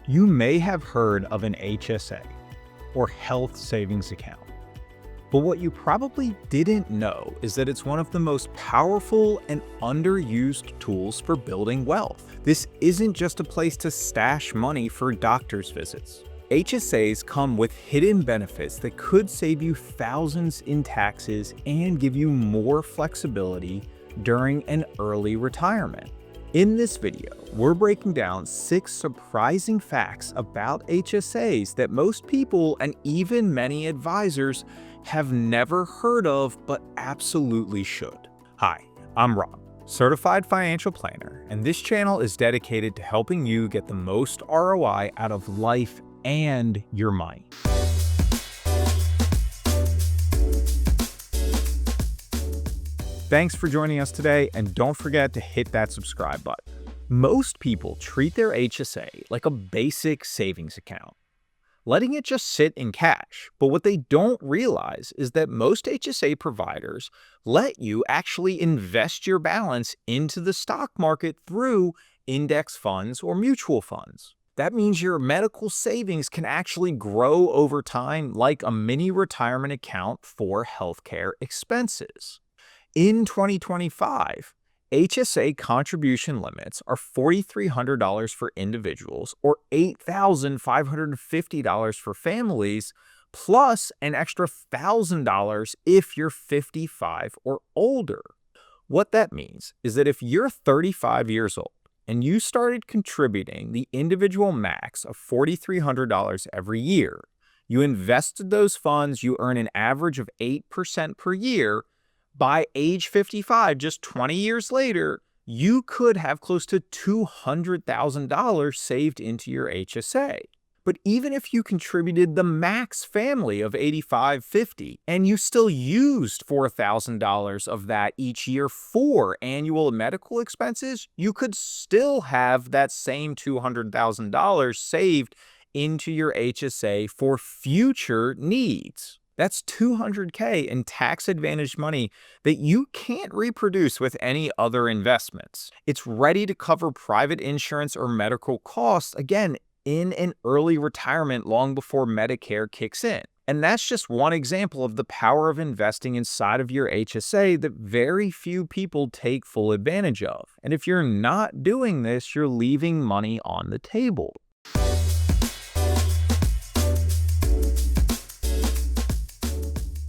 You may have heard of an HSA, or health savings account. But what you probably didn't know is that it's one of the most powerful and underused tools for building wealth. This isn't just a place to stash money for doctor's visits. HSAs come with hidden benefits that could save you thousands in taxes and give you more flexibility during an early retirement. In this video, we're breaking down 6 surprising facts about HSAs that most people and even many advisors have never heard of but absolutely should. Hi, I'm Rob, certified financial planner, and this channel is dedicated to helping you get the most ROI out of life and your money. Thanks for joining us today, and don't forget to hit that subscribe button. Most people treat their HSA like a basic savings account, letting it just sit in cash. But what they don't realize is that most HSA providers let you actually invest your balance into the stock market through index funds or mutual funds. That means your medical savings can actually grow over time like a mini retirement account for healthcare expenses. In 2025, HSA contribution limits are $4,300 for individuals or $8,550 for families, plus an extra $1,000 if you're 55 or older. What that means is that if you're 35 years old and you started contributing the individual max of $4,300 every year, you invested those funds, you earn an average of 8% per year. By age 55, just 20 years later, you could have close to $200,000 saved into your HSA. But even if you contributed the max family of 85-50 and you still used $4,000 of that each year for annual medical expenses, you could still have that same $200,000 saved into your HSA for future needs. That's $200K in tax-advantaged money that you can't reproduce with any other investments. It's ready to cover private insurance or medical costs, again, in an early retirement long before Medicare kicks in. And that's just one example of the power of investing inside of your HSA that very few people take full advantage of. And if you're not doing this, you're leaving money on the table.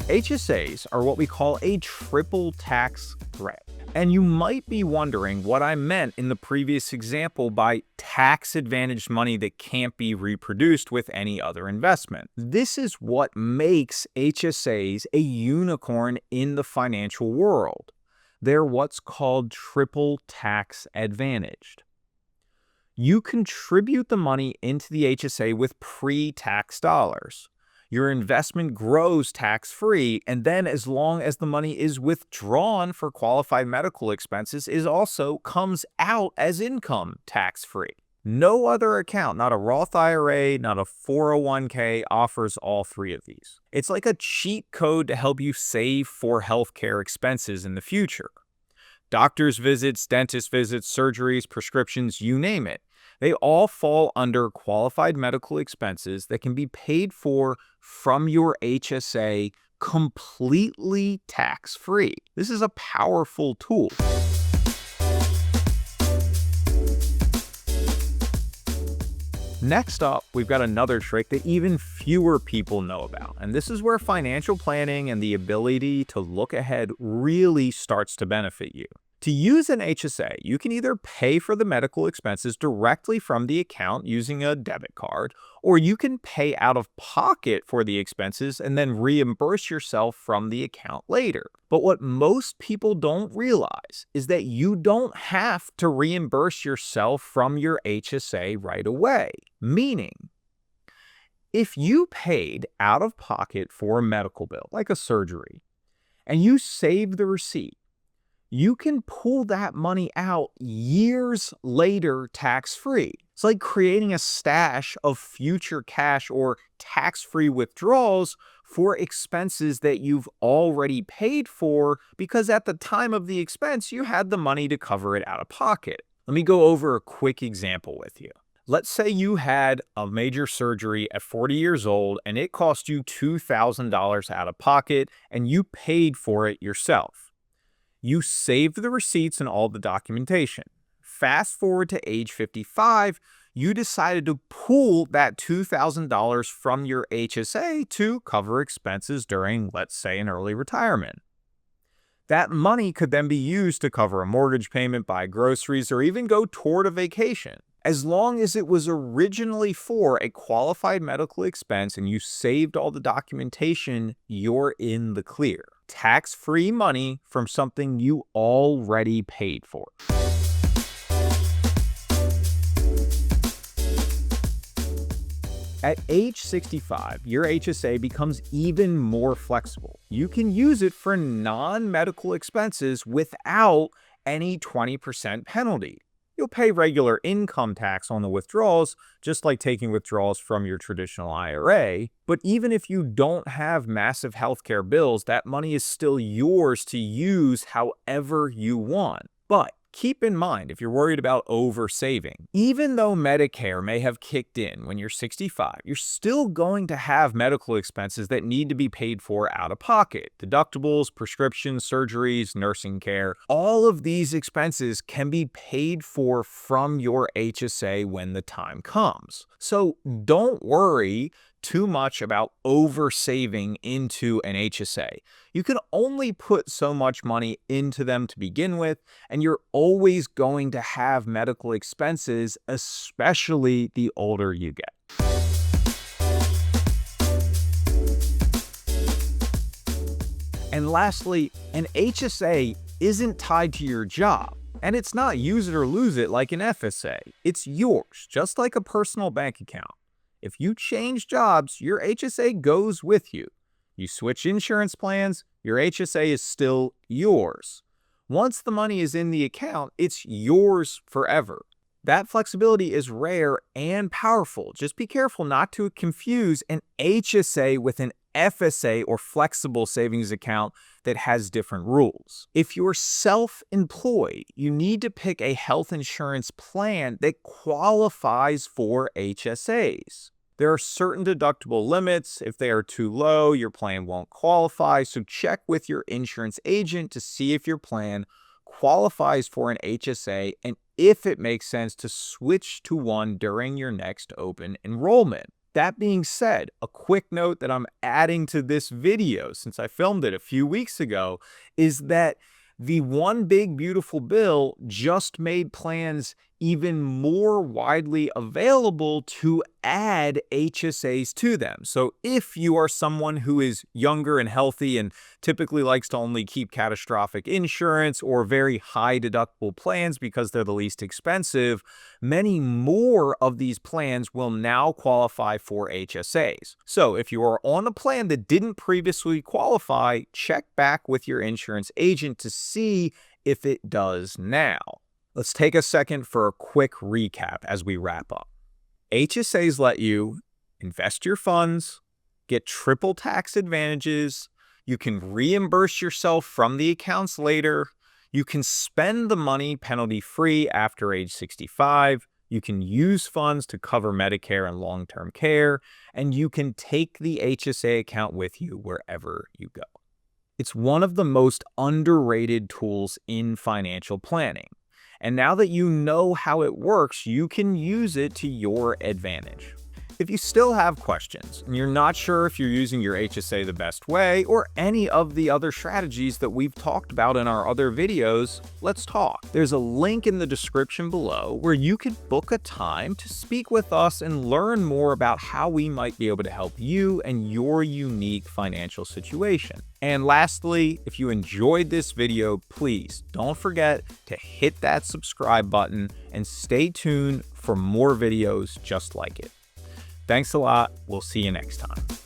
HSAs are what we call a triple tax threat. And you might be wondering what I meant in the previous example by tax-advantaged money that can't be reproduced with any other investment. This is what makes HSAs a unicorn in the financial world. They're what's called triple tax advantaged. You contribute the money into the HSA with pre-tax dollars. Your investment grows tax-free, and then as long as the money is withdrawn for qualified medical expenses, it also comes out as income tax-free. No other account, not a Roth IRA, not a 401k, offers all three of these. It's like a cheat code to help you save for healthcare expenses in the future. Doctor's visits, dentist visits, surgeries, prescriptions, you name it. They all fall under qualified medical expenses that can be paid for from your HSA completely tax-free. This is a powerful tool. Next up, we've got another trick that even fewer people know about. And this is where financial planning and the ability to look ahead really starts to benefit you. To use an HSA, you can either pay for the medical expenses directly from the account using a debit card, or you can pay out of pocket for the expenses and then reimburse yourself from the account later. But what most people don't realize is that you don't have to reimburse yourself from your HSA right away. Meaning, if you paid out of pocket for a medical bill, like a surgery, and you save the receipt, you can pull that money out years later tax-free. It's like creating a stash of future cash or tax-free withdrawals for expenses that you've already paid for because at the time of the expense, you had the money to cover it out of pocket. Let me go over a quick example with you. Let's say you had a major surgery at 40 years old and it cost you $2,000 out of pocket and you paid for it yourself. You saved the receipts and all the documentation. Fast forward to age 55, you decided to pool that $2,000 from your HSA to cover expenses during, let's say, an early retirement. That money could then be used to cover a mortgage payment, buy groceries, or even go toward a vacation. As long as it was originally for a qualified medical expense and you saved all the documentation, you're in the clear. Tax-free money from something you already paid for. At age 65, your HSA becomes even more flexible. You can use it for non-medical expenses without any 20% penalty. You'll pay regular income tax on the withdrawals, just like taking withdrawals from your traditional IRA. But even if you don't have massive healthcare bills, that money is still yours to use however you want. But keep in mind, if you're worried about over-saving, even though Medicare may have kicked in when you're 65, you're still going to have medical expenses that need to be paid for out of pocket. Deductibles, prescriptions, surgeries, nursing care, all of these expenses can be paid for from your HSA when the time comes. So don't worry too much about over-saving into an HSA. You can only put so much money into them to begin with, and you're always going to have medical expenses, especially the older you get. And lastly, an HSA isn't tied to your job, and it's not use it or lose it like an FSA. It's yours, just like a personal bank account. If you change jobs, your HSA goes with you. You switch insurance plans, your HSA is still yours. Once the money is in the account, it's yours forever. That flexibility is rare and powerful. Just be careful not to confuse an HSA with an FSA or flexible savings account that has different rules. If you're self-employed, you need to pick a health insurance plan that qualifies for HSAs. There are certain deductible limits. If they are too low, your plan won't qualify. So check with your insurance agent to see if your plan qualifies for an HSA and if it makes sense to switch to one during your next open enrollment. That being said, a quick note that I'm adding to this video since I filmed it a few weeks ago is that the One Big Beautiful Bill just made plans even more widely available to add HSAs to them. So if you are someone who is younger and healthy and typically likes to only keep catastrophic insurance or very high deductible plans because they're the least expensive, many more of these plans will now qualify for HSAs. So if you are on a plan that didn't previously qualify, check back with your insurance agent to see if it does now. Let's take a second for a quick recap as we wrap up. HSAs let you invest your funds, get triple tax advantages, you can reimburse yourself from the accounts later, you can spend the money penalty-free after age 65, you can use funds to cover Medicare and long-term care, and you can take the HSA account with you wherever you go. It's one of the most underrated tools in financial planning. And now that you know how it works, you can use it to your advantage. If you still have questions and you're not sure if you're using your HSA the best way or any of the other strategies that we've talked about in our other videos, let's talk. There's a link in the description below where you can book a time to speak with us and learn more about how we might be able to help you and your unique financial situation. And lastly, if you enjoyed this video, please don't forget to hit that subscribe button and stay tuned for more videos just like it. Thanks a lot. We'll see you next time.